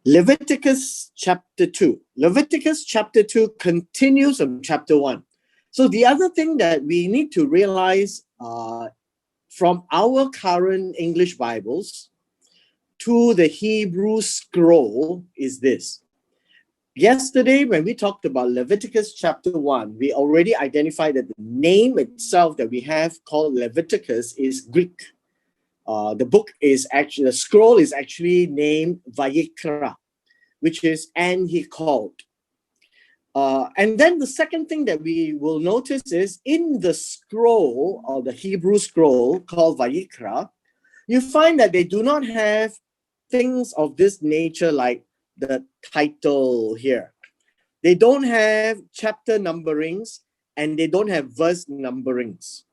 Leviticus chapter 2. Leviticus chapter 2 continues from chapter 1. So the other thing that we need to realize from our current English Bibles to the Hebrew scroll is this. Yesterday, when we talked about Leviticus chapter 1, we already identified that the name itself that we have called Leviticus is Greek. The scroll is actually named Vayikra, which is, and he called. And then the second thing that we will notice is in the scroll, or the Hebrew scroll called Vayikra, you find that they do not have things of this nature like the title here. They don't have chapter numberings and they don't have verse numberings.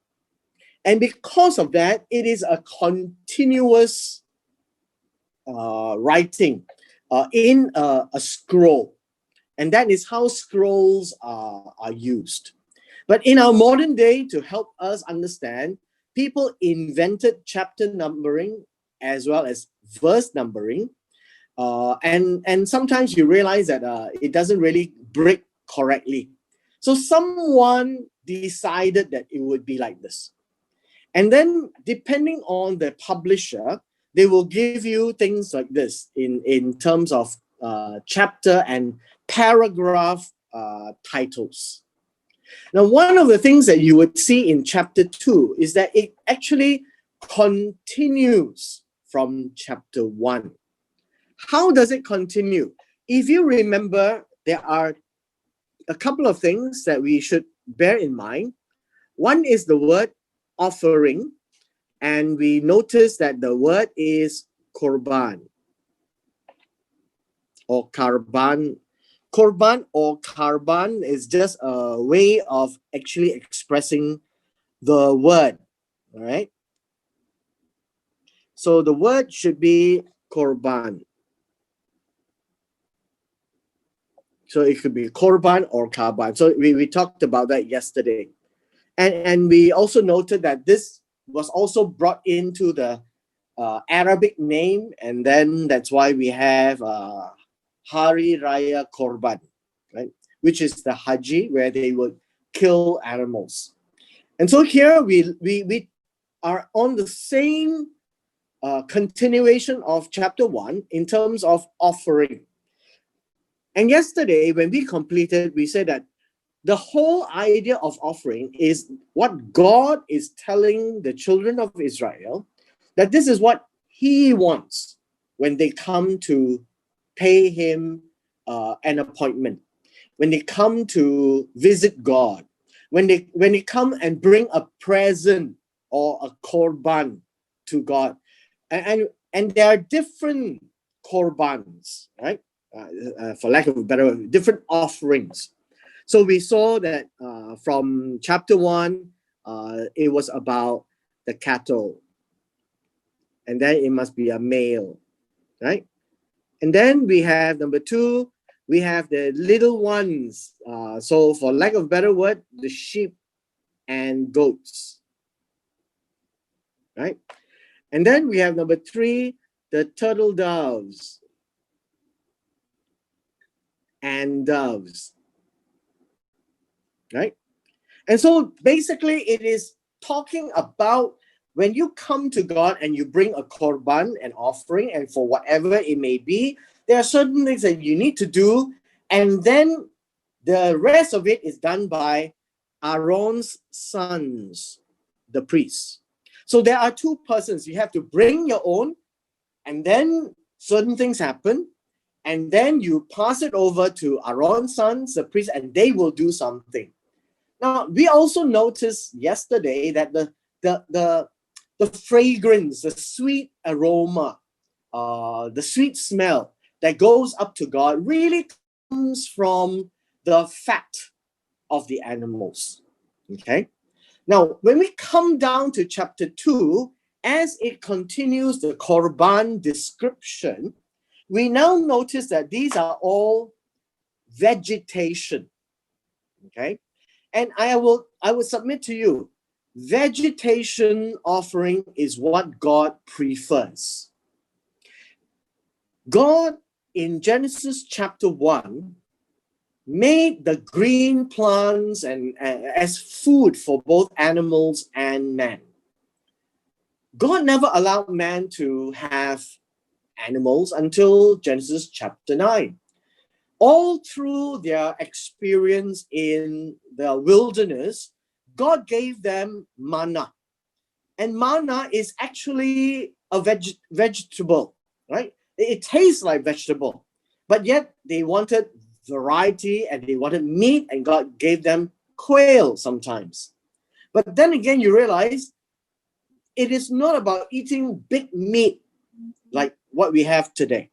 And because of that, it is a continuous writing in a scroll. And that is how scrolls are used. But in our modern day, to help us understand, people invented chapter numbering as well as verse numbering. And sometimes you realize that it doesn't really break correctly. So someone decided that it would be like this. And then depending on the publisher, they will give you things like this in terms of chapter and paragraph titles. Now, one of the things that you would see in chapter 2 is that it actually continues from chapter 1. How does it continue? If you remember, there are a couple of things that we should bear in mind. One is the word offering, and we notice that the word is korban or karban. Korban or karban is just a way of actually expressing the word, all right? So the word should be korban. So it could be korban or karban. So we talked about that yesterday. And we also noted that this was also brought into the Arabic name, and then that's why we have Hari Raya Korban, right? Which is the Haji, where they would kill animals. And so here we are on the same continuation of chapter 1 in terms of offering. And yesterday, when we completed, we said that the whole idea of offering is what God is telling the children of Israel, that this is what he wants when they come to pay him an appointment, when they come to visit God, when they come and bring a present or a korban to God. And there are different korbans, right? For lack of a better word, different offerings. So we saw that from chapter 1, it was about the cattle. And then it must be a male, right? And then we have number 2, we have the little ones. So for lack of a better word, the sheep and goats, right? And then we have number 3, the turtle doves and doves. Right? And so basically it is talking about when you come to God and you bring a korban, an offering, and for whatever it may be, there are certain things that you need to do, and then the rest of it is done by Aaron's sons, the priests. So there are 2 persons. You have to bring your own, and then certain things happen, and then you pass it over to Aaron's sons, the priests, and they will do something. Now, we also noticed yesterday that the fragrance, the sweet aroma, the sweet smell that goes up to God really comes from the fat of the animals. Okay? Now, when we come down to chapter 2, as it continues the korban description, we now notice that these are all vegetation. Okay? And I will submit to you, vegetation offering is what God prefers. God in Genesis chapter 1 made the green plants and as food for both animals and man. God never allowed man to have animals until Genesis chapter 9. All through their experience in the wilderness, God gave them manna. And manna is actually a vegetable, right? It tastes like vegetable, but yet they wanted variety and they wanted meat, and God gave them quail sometimes. But then again, you realize it is not about eating big meat like what we have today.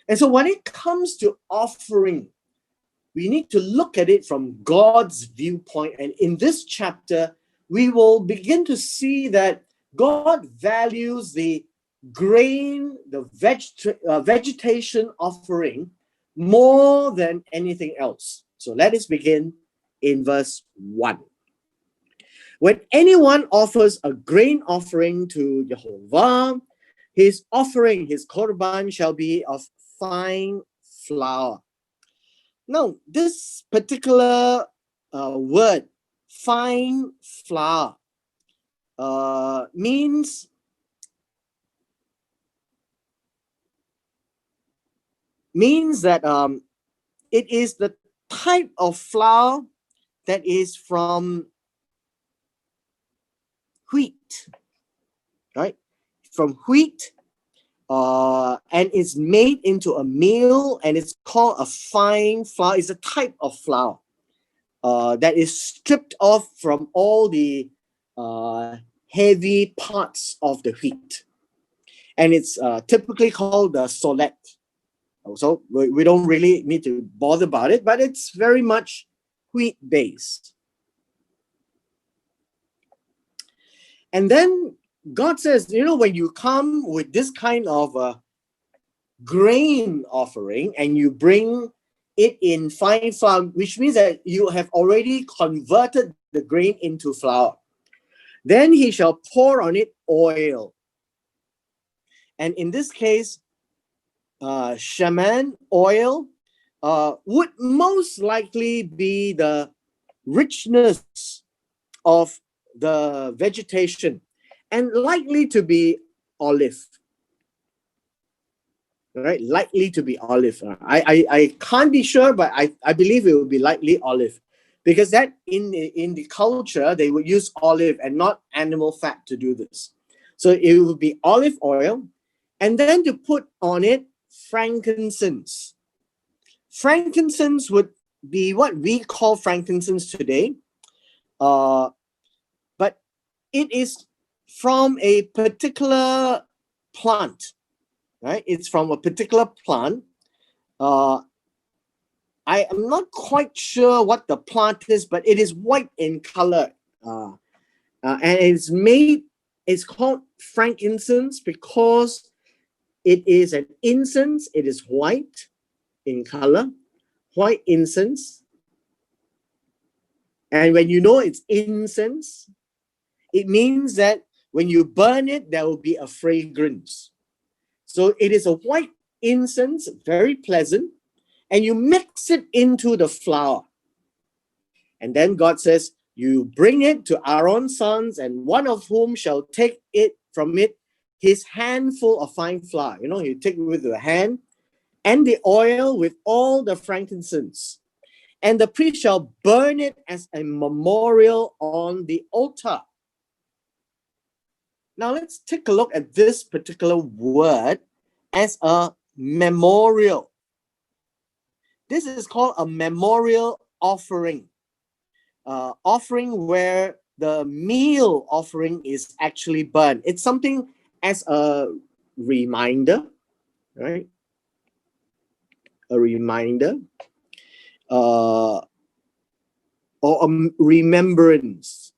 And so when it comes to offering, we need to look at it from God's viewpoint. And in this chapter, we will begin to see that God values the grain, the vegetation offering more than anything else. So let us begin in verse 1. When anyone offers a grain offering to Jehovah, his offering, his korban, shall be of fine flour. Now, this particular word, fine flour, means that it is the type of flour that is from wheat, right? From wheat, and it's made into a meal, and it's called a fine flour. It's a type of flour that is stripped off from all the heavy parts of the wheat. And it's typically called the solet. So we don't really need to bother about it, but it's very much wheat-based. And then God says, when you come with this kind of grain offering and you bring it in fine flour, which means that you have already converted the grain into flour, then he shall pour on it oil. And in this case, shaman oil would most likely be the richness of the vegetation, and likely to be olive. Right, likely to be olive. I can't be sure, but I believe it will be likely olive, because that in the culture they would use olive and not animal fat to do this. So it would be olive oil, and then to put on it frankincense. Frankincense would be what we call frankincense today, but it is from a particular plant. Right? It's from a particular plant. I am not quite sure what the plant is, but it is white in color. And it's called frankincense because it is an incense. It is white in color, white incense. And when you know it's incense, it means that when you burn it, there will be a fragrance. So it is a white incense, very pleasant, and you mix it into the flour. And then God says, you bring it to Aaron's sons, and one of whom shall take it from it, his handful of fine flour. You take it with your hand, and the oil with all the frankincense. And the priest shall burn it as a memorial on the altar. Now let's take a look at this particular word as a memorial. This is called a memorial offering. Offering where the meal offering is actually burned. It's something as a reminder, right? A reminder or a remembrance.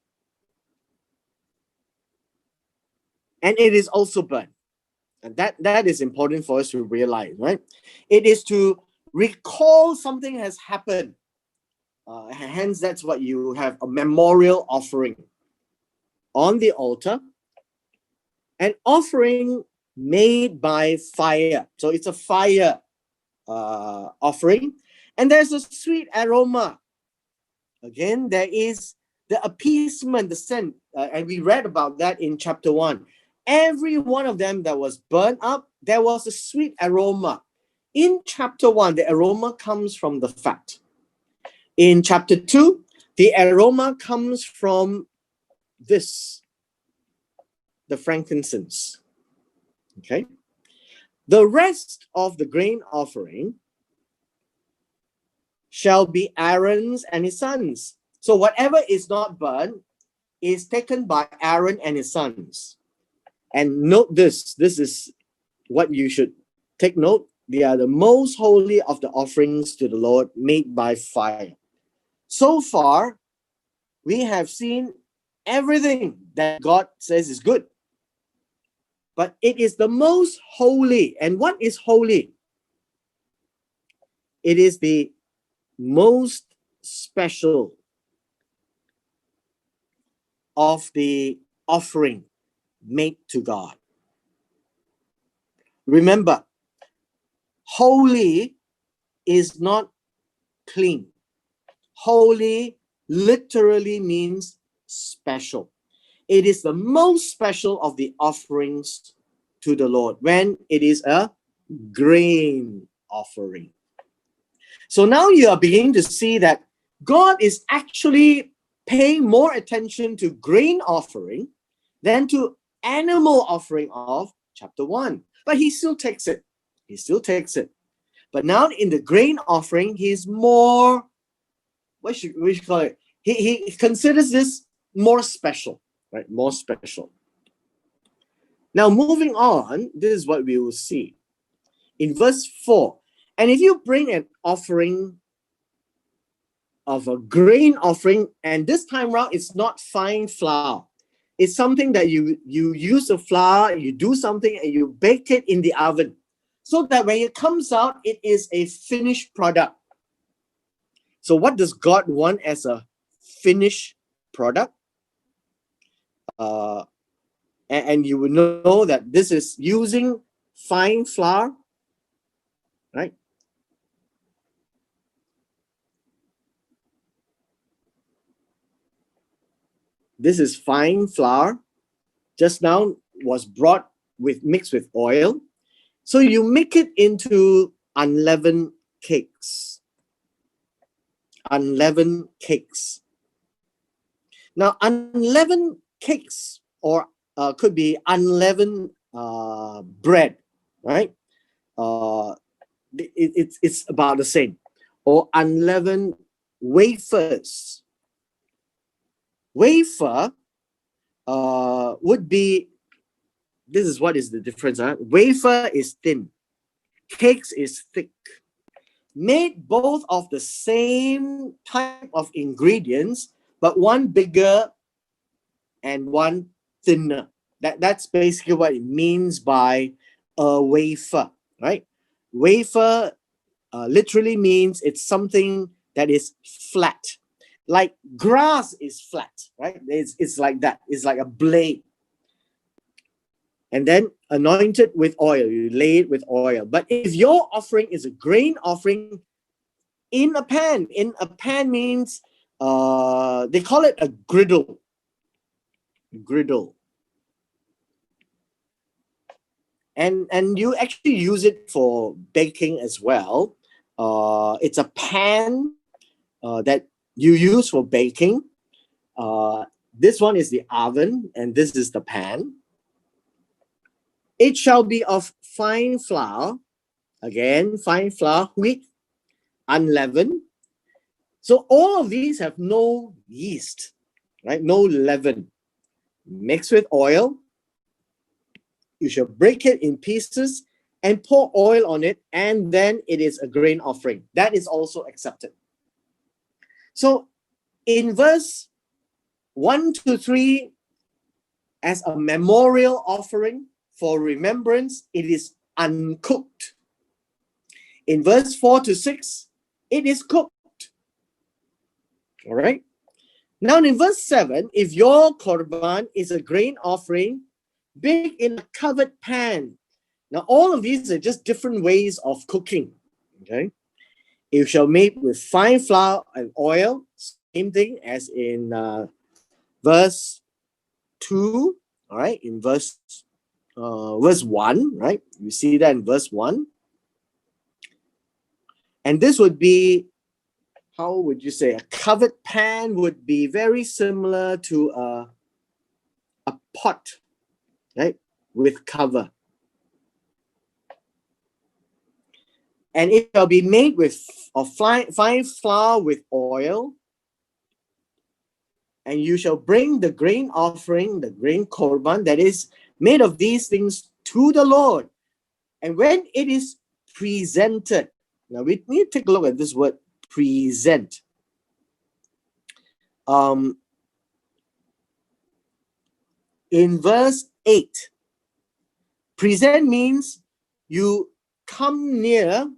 And it is also burned. And that is important for us to realize, right? It is to recall something has happened. Hence, that's what you have, a memorial offering on the altar. An offering made by fire. So it's a fire offering. And there's a sweet aroma. Again, there is the appeasement, the scent, and we read about that in chapter 1. Every one of them that was burnt up, there was a sweet aroma. In chapter 1, the aroma comes from the fat. In chapter 2, the aroma comes from this, the frankincense. Okay. The rest of the grain offering shall be Aaron's and his sons. So whatever is not burned is taken by Aaron and his sons. And note this is what you should take note. They are the most holy of the offerings to the Lord made by fire. So far, we have seen everything that God says is good. But it is the most holy. And what is holy? It is the most special of the offering made to God. Remember, holy is not clean. Holy literally means special. It is the most special of the offerings to the Lord when it is a grain offering. So now you are beginning to see that God is actually paying more attention to grain offering than to animal offering of chapter 1. But he still takes it. He still takes it. But now in the grain offering, he's more, what should we call it? He considers this more special, right? More special. Now moving on, this is what we will see. In verse 4, and if you bring an offering of a grain offering, and this time around it's not fine flour. It's something that you use the flour, you do something and you bake it in the oven so that when it comes out, it is a finished product. So what does God want as a finished product? And you will know that this is using fine flour, right? This is fine flour. Just now was brought mixed with oil. So you make it into unleavened cakes. Unleavened cakes. Now, unleavened cakes or could be unleavened bread, right? It's about the same. Or unleavened wafers. Wafer would be, this is what is the difference. Wafer is thin. Cakes is thick. Made both of the same type of ingredients, but one bigger and one thinner. That's basically what it means by a wafer, right? Wafer literally means it's something that is flat. Like grass is flat, right? It's like that. It's like a blade. And then anointed with oil. You lay it with oil. But if your offering is a grain offering in a pan means they call it a griddle. Griddle. And you actually use it for baking as well. It's a pan that you use for baking. This one is the oven, and this is the pan. It shall be of fine flour. Again, fine flour, wheat, unleavened. So all of these have no yeast, right? No leaven. Mix with oil. You shall break it in pieces and pour oil on it, and then it is a grain offering. That is also accepted. So in verse 1 to 3, as a memorial offering for remembrance, it is uncooked. In verse 4 to 6, it is cooked. All right. Now in verse 7, if your korban is a grain offering, bake in a covered pan. Now all of these are just different ways of cooking. Okay. You shall make with fine flour and oil. Same thing as in verse 2. All right. In verse 1, right? You see that in verse 1. And this would be, how would you say, a covered pan would be very similar to a pot, right? With cover. And it shall be made of fine flour with oil. And you shall bring the grain offering, the grain korban that is made of these things to the Lord. And when it is presented, now we need to take a look at this word present. In verse 8, present means you come near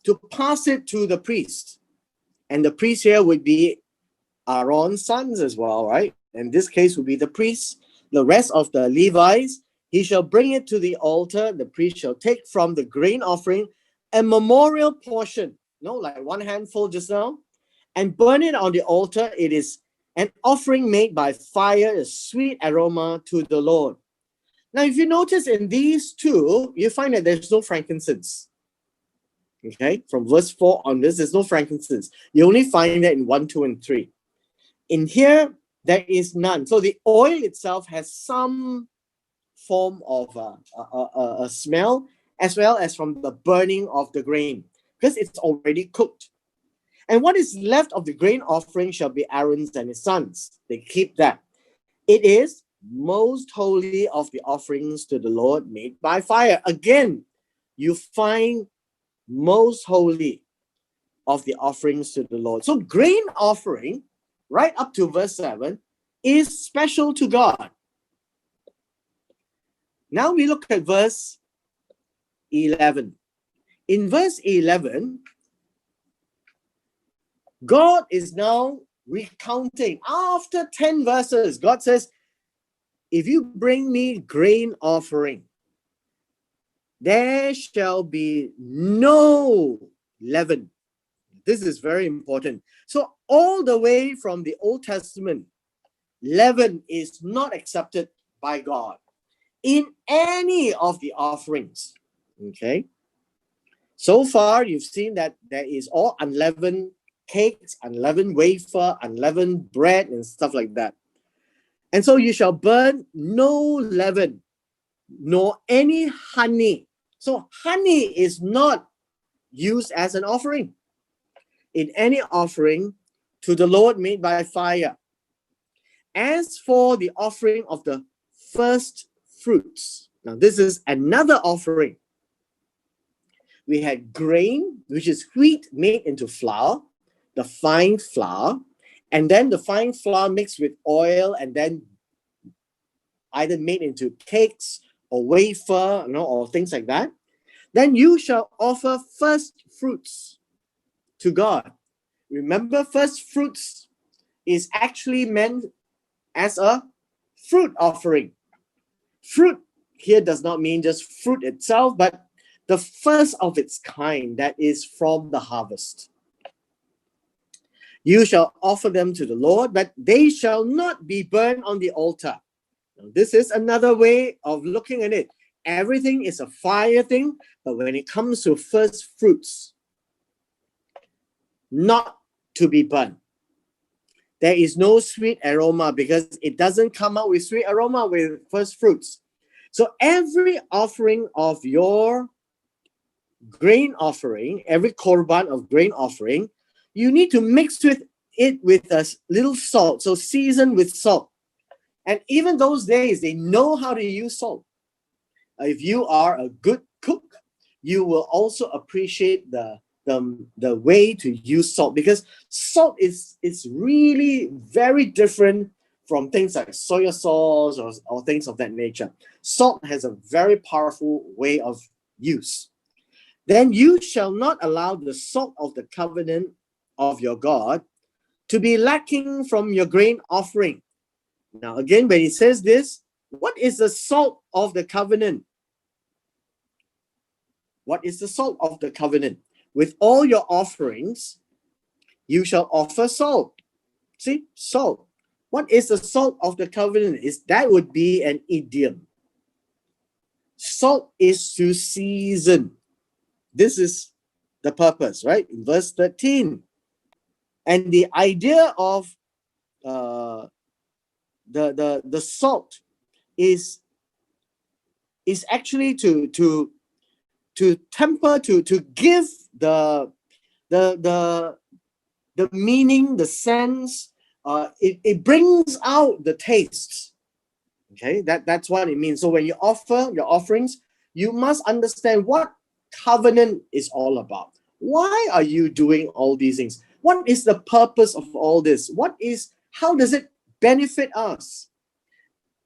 to pass it to the priest. And the priest here would be Aaron's sons as well, right? In this case would be the priests. The rest of the Levites, he shall bring it to the altar. The priest shall take from the grain offering a memorial portion, like one handful just now, and burn it on the altar. It is an offering made by fire, a sweet aroma to the Lord. Now, if you notice in these two, you find that there's no frankincense. Okay, from verse 4 onwards, there's no frankincense. You only find that in 1, 2, and 3. In here, there is none. So the oil itself has some form of a smell, as well as from the burning of the grain, because it's already cooked. And what is left of the grain offering shall be Aaron's and his sons. They keep that. It is most holy of the offerings to the Lord made by fire. Again, you find most holy of the offerings to the Lord. So grain offering, right up to verse 7, is special to God. Now we look at verse 11. In verse 11, God is now recounting. After 10 verses, God says, if you bring me grain offering, there shall be no leaven. This is very important. So all the way from the Old Testament, leaven is not accepted by God in any of the offerings. Okay. So far, you've seen that there is all unleavened cakes, unleavened wafer, unleavened bread, and stuff like that. And so you shall burn no leaven, nor any honey. So honey is not used as an offering in any offering to the Lord made by fire. As for the offering of the first fruits, now this is another offering. We had grain, which is wheat made into flour, the fine flour, and then the fine flour mixed with oil and then either made into cakes or wafer, or things like that. Then you shall offer first fruits to God. Remember, first fruits is actually meant as a fruit offering. Fruit here does not mean just fruit itself, but the first of its kind that is from the harvest. You shall offer them to the Lord, but they shall not be burned on the altar. Now, this is another way of looking at it. Everything is a fire thing, but when it comes to first fruits, not to be burned. There is no sweet aroma because it doesn't come out with sweet aroma with first fruits. So every offering of your grain offering, every korban of grain offering, you need to mix with it with a little salt. So season with salt. And even those days, they know how to use salt. If you are a good cook, you will also appreciate the way to use salt, because salt is really very different from things like soy sauce or things of that nature. Salt has a very powerful way of use. Then you shall not allow the salt of the covenant of your God to be lacking from your grain offering. Now again, when he says this, what is the salt of the covenant? What is the salt of the covenant? With all your offerings, you shall offer salt. See, salt. What is the salt of the covenant? That would be an idiom. Salt is to season. This is the purpose, right? In verse 13. And the idea of the salt is actually to temper, to give the meaning, the sense. It brings out the tastes. Okay, that's what it means. So when you offer your offerings, you must understand what covenant is all about. Why are you doing all these things? What is the purpose of all this? How does it benefit us?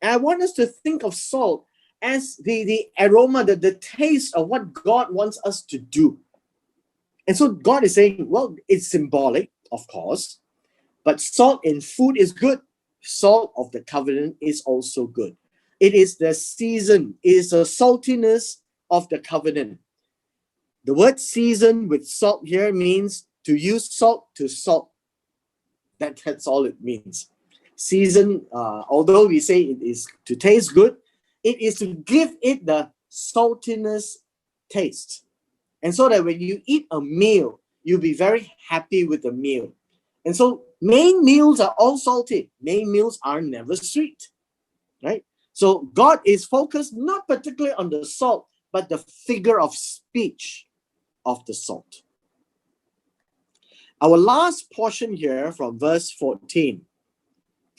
And I want us to think of salt as the aroma, the taste of what God wants us to do. And so God is saying, well, it's symbolic, of course, but salt in food is good. Salt of the covenant is also good. It is the season, it is the saltiness of the covenant. The word season with salt here means to use salt to salt. That's all it means. Season, although we say it is to taste good, it is to give it the saltiness taste. And so that when you eat a meal, you'll be very happy with the meal. And so main meals are all salty. Main meals are never sweet, right? So God is focused not particularly on the salt, but the figure of speech of the salt. Our last portion here from verse 14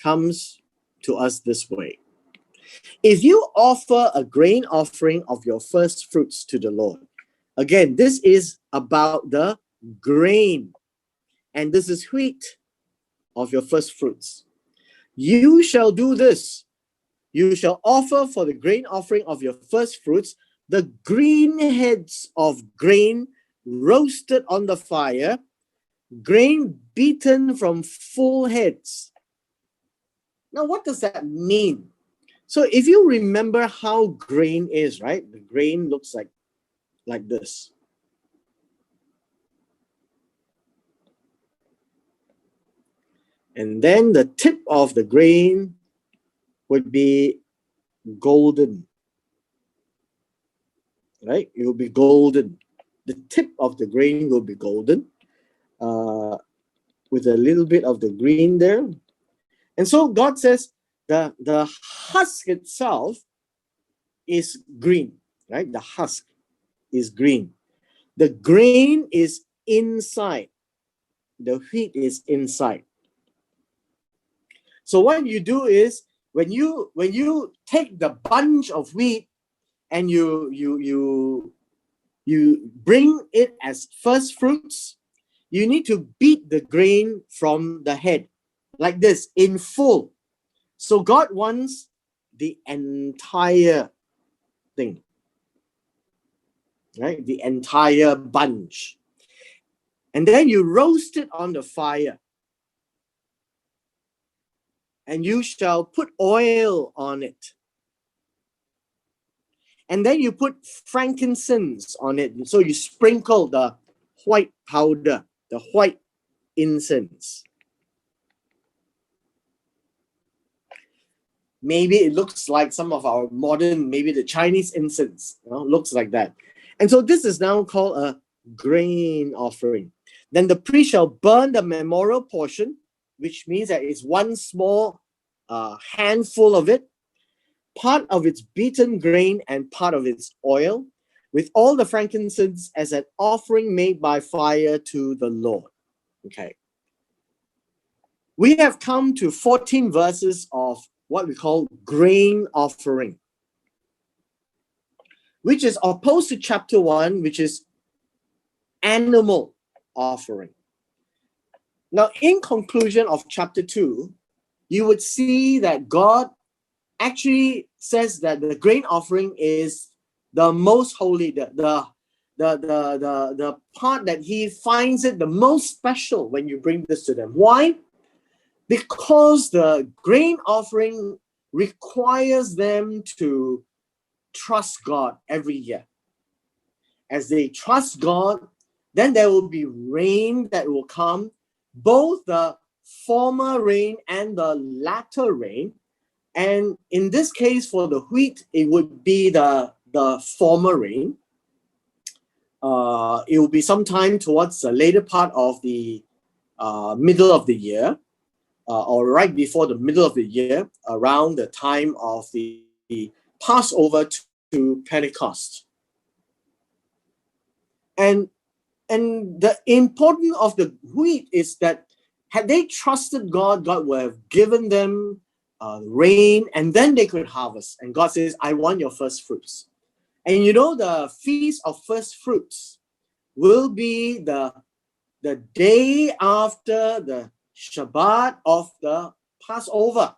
comes to us this way. If you offer a grain offering of your first fruits to the Lord, again, this is about the grain, and this is wheat of your first fruits. You shall do this. You shall offer for the grain offering of your first fruits the green heads of grain roasted on the fire, grain beaten from full heads. Now, what does that mean? So if you remember how grain is, right? The grain looks like this. And then the tip of the grain would be golden, right? It will be golden. The tip of the grain will be golden, with a little bit of the green there. And so God says the husk itself is green, right? The husk is green. The grain is inside. The wheat is inside. So what you do is when you take the bunch of wheat and you bring it as first fruits, you need to beat the grain from the head like this in full. So God wants the entire thing, right? The entire bunch. And then you roast it on the fire. And you shall put oil on it. And then you put frankincense on it. So you sprinkle the white powder, the white incense. Maybe it looks like some of our modern, maybe the Chinese incense, looks like that. And so this is now called a grain offering. Then the priest shall burn the memorial portion, which means that it's one small handful of it, part of its beaten grain and part of its oil, with all the frankincense as an offering made by fire to the Lord. Okay. We have come to 14 verses of what we call grain offering, which is opposed to chapter 1, which is animal offering. Now, in conclusion of chapter 2, you would see that God actually says that the grain offering is the most holy, the part that he finds it the most special when you bring this to them. Why? Because the grain offering requires them to trust God every year. as they trust God, then there will be rain that will come, both the former rain and the latter rain. And in this case, for the wheat, it would be the former rain. It will be sometime towards the later part of the middle of the year, or right before the middle of the year, around the time of the Passover to Pentecost. And the importance of the wheat is that had they trusted God, God would have given them rain, and then they could harvest. And God says, I want your first fruits. And you know, the Feast of First Fruits will be the day after the Shabbat of the Passover.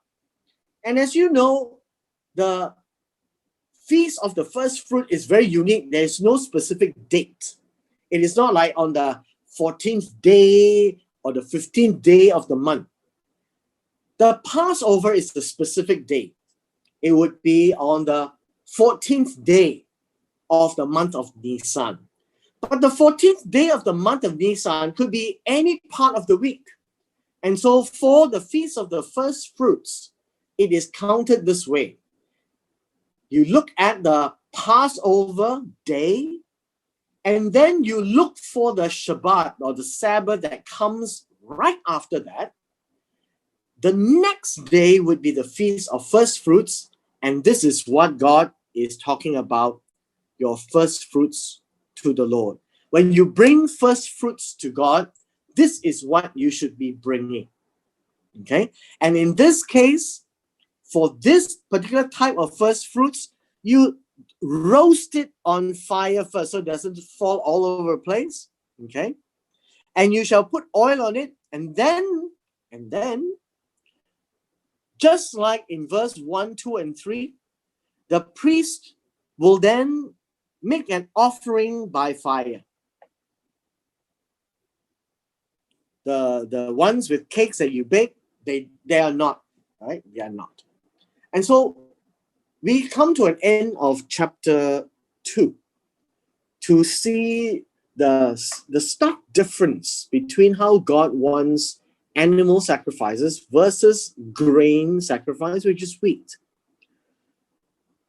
And as you know, the Feast of the First Fruit is very unique. There is no specific date. It is not like on the 14th day or the 15th day of the month. The Passover is the specific day. It would be on the 14th day of the month of Nisan. But the 14th day of the month of Nisan could be any part of the week. And so for the Feast of the First Fruits, it is counted this way. You look at the Passover day, and then you look for the Shabbat or the Sabbath that comes right after that. The next day would be the Feast of First Fruits, and this is what God is talking about, your first fruits to the Lord. When you bring first fruits to God, this is what you should be bringing. Okay? And in this case, for this particular type of first fruits, you roast it on fire first so it doesn't fall all over the place. Okay? And you shall put oil on it, and then, just like in verse 1, 2, and 3, the priest will then make an offering by fire. The ones with cakes that you bake, they are not, right? They are not. And so we come to an end of chapter 2 to see the stark difference between how God wants animal sacrifices versus grain sacrifice, which is wheat.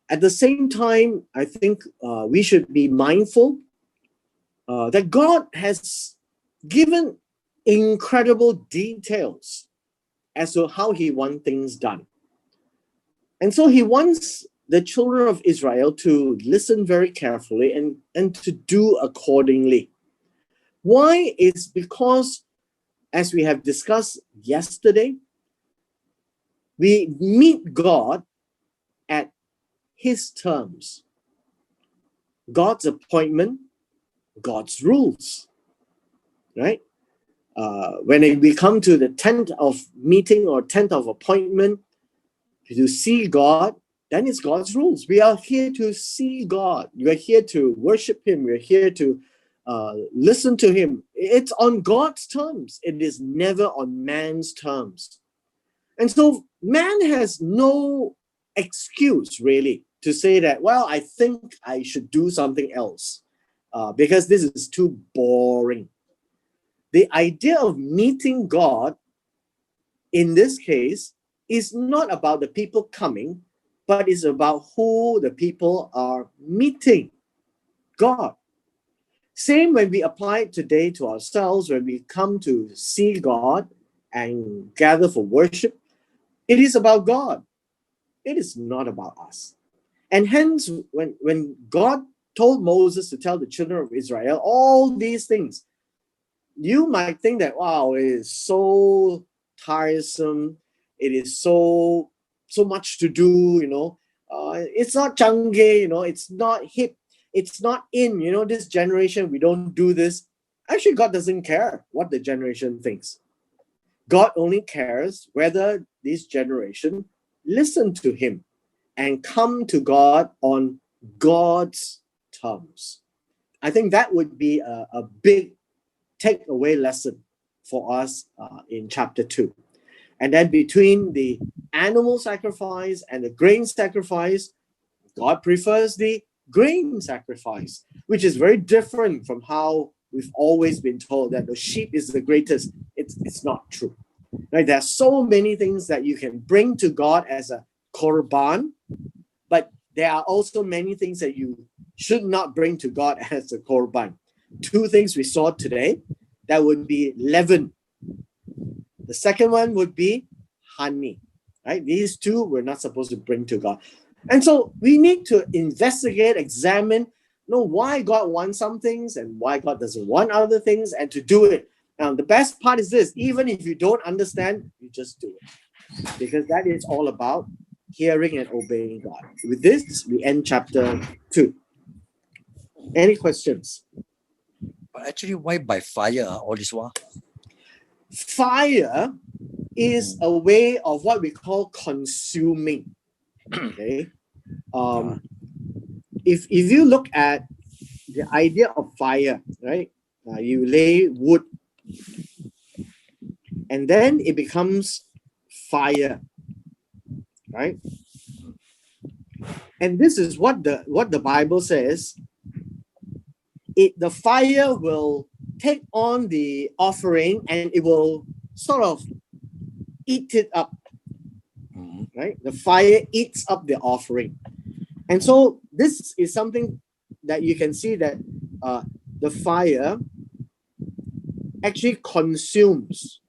At the same time, I think we should be mindful that God has given incredible details as to how he wants things done. And so he wants the children of Israel to listen very carefully and to do accordingly. Why? It's because, as we have discussed yesterday, we meet God at his terms. God's appointment, God's rules, right? When we come to the tent of meeting or tent of appointment to see God, then it's God's rules. We are here to see God. We are here to worship him. We are here to listen to him. It's on God's terms. It is never on man's terms. And so man has no excuse really to say that, well, I think I should do something else because this is too boring. The idea of meeting God in this case is not about the people coming, but it's about who the people are meeting, God. Same when we apply it today to ourselves, when we come to see God and gather for worship, it is about God. It is not about us. And hence, when God told Moses to tell the children of Israel all these things, you might think that, wow, it is so tiresome. It is so much to do, it's not changge, it's not hip. It's not in, this generation, we don't do this. Actually, God doesn't care what the generation thinks. God only cares whether this generation listen to him and come to God on God's terms. I think that would be a big takeaway lesson for us in chapter 2. And then between the animal sacrifice and the grain sacrifice, God prefers the grain sacrifice, which is very different from how we've always been told that the sheep is the greatest. It's not true. Right? There are so many things that you can bring to God as a korban, but there are also many things that you should not bring to God as a korban. Two things we saw today, that would be leaven. The second one would be honey. Right? These two we're not supposed to bring to God. And so we need to investigate, examine, why God wants some things and why God doesn't want other things, and to do it. Now, the best part is this: even if you don't understand, you just do it. Because that is all about hearing and obeying God. With this, we end chapter 2. Any questions? But actually, why by fire all this while? Fire is a way of what we call consuming. Okay. If you look at the idea of fire, right? You lay wood, and then it becomes fire, right? And this is what the Bible says. The fire will take on the offering and it will sort of eat it up, right? The fire eats up the offering. And so this is something that you can see that the fire actually consumes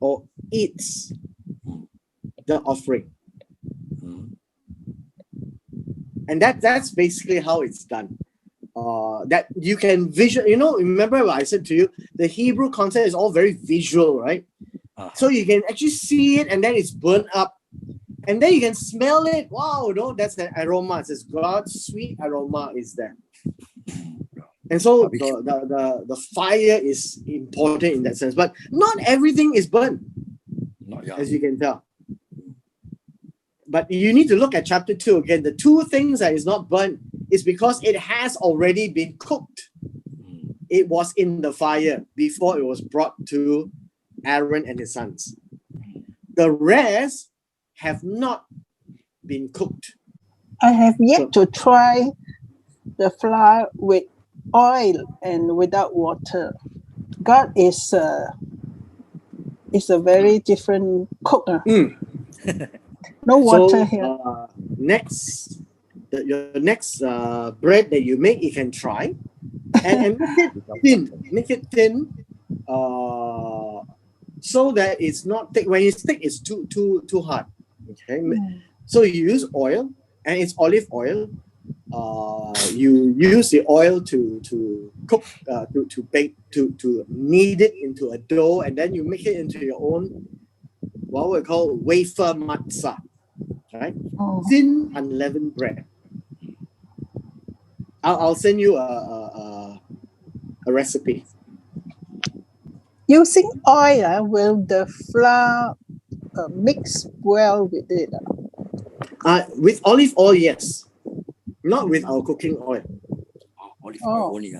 or eats the offering. And that's basically how it's done. That you can remember what I said to you, the Hebrew concept is all very visual, right? So you can actually see it, and then it's burnt up, and then you can smell it. Wow, that's an aroma. It says God's sweet aroma is there. And so the fire is important in that sense, but not everything is burnt, as you can tell. But you need to look at chapter 2 again. The two things that is not burnt is because it has already been cooked. It was in the fire before it was brought to Aaron and his sons. The rest have not been cooked. I have yet to try the flour with oil and without water. God is a very different cook. No water here. Your next bread that you make, you can try and make it thin, so that it's not thick. When it's thick, it's too hard. Okay, so you use oil, and it's olive oil. You use the oil to cook, to bake, to knead it into a dough, and then you make it into your own, what we call wafer matzah, right? Thin unleavened bread. I'll send you a recipe. Using oil, will the flour mix well with it? With olive oil, yes. Not with our cooking oil. Olive oil only.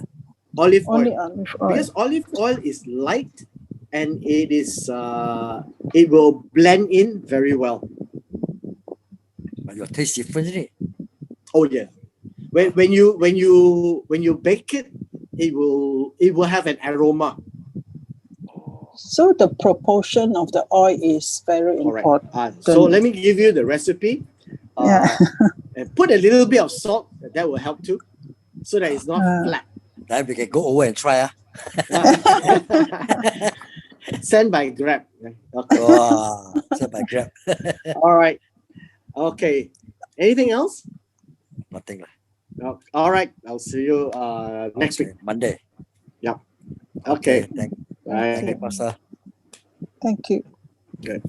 Olive Only oil. olive oil. Because olive oil is light, and it will blend in very well. But your taste different, isn't it? Oh yeah. When you bake it, it will have an aroma. So the proportion of the oil is very important. So let me give you the recipe. And put a little bit of salt. That will help too, so that it's not flat. Then we can go over and try. Send by Grab. Okay. Send by Grab. All right. Okay. Anything else? Nothing. All right. I'll see you next week. Monday. Yeah. Okay. Thank Bye. you, Pastor. Thank you. Good.